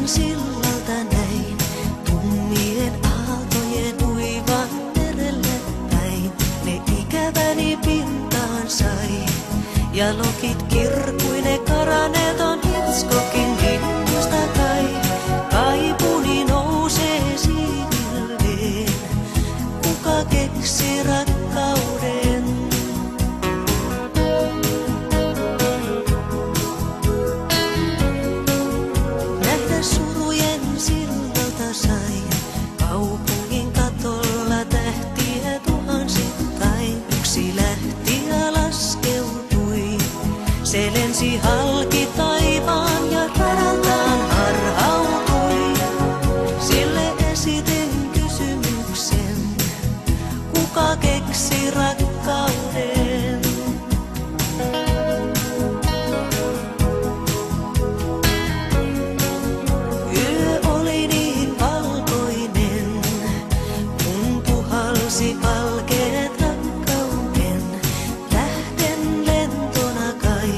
sillalta näin, tummien aaltojen uivan merelle päin. Ne ikäväni pintaan sai, ja lokit kirkuine karaneton Hitchcockin linjasta kai. Kaipuni nousee siipilveen, kuka keksi rakkauden? Nähdä surujen sillalta sai, kaupungin katolla tähtiä tuhansittain. Yksi lähti ja laskeutui, se lensi halki taivaan ja radaltaan harhautui. Sille esitin kysymyksen, kuka keksi rakkauden? Yö oli niin valkoinen, kun puhalsi valkeet rakkauden. Lähden lentona kai,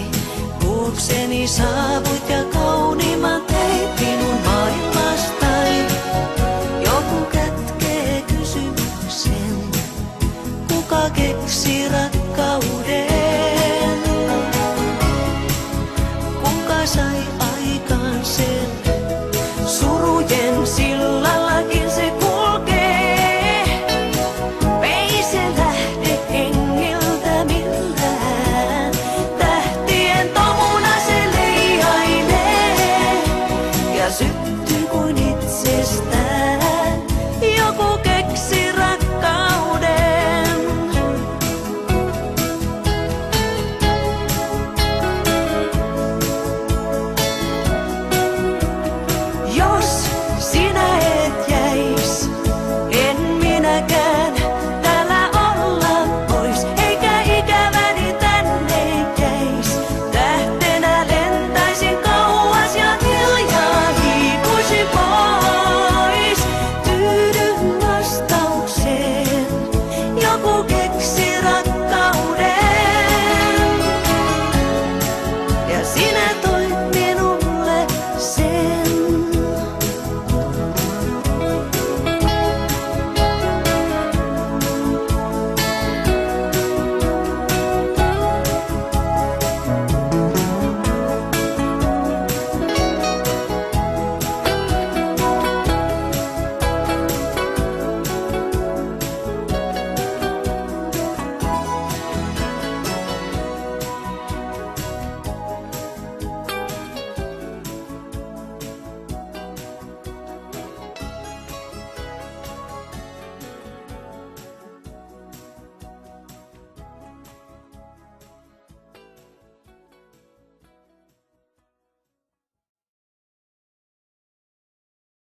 luokseni saavuit ja kauniimman teit minun maailmastai. Joku kätkee kysymyksen, kuka keksi rakkauden?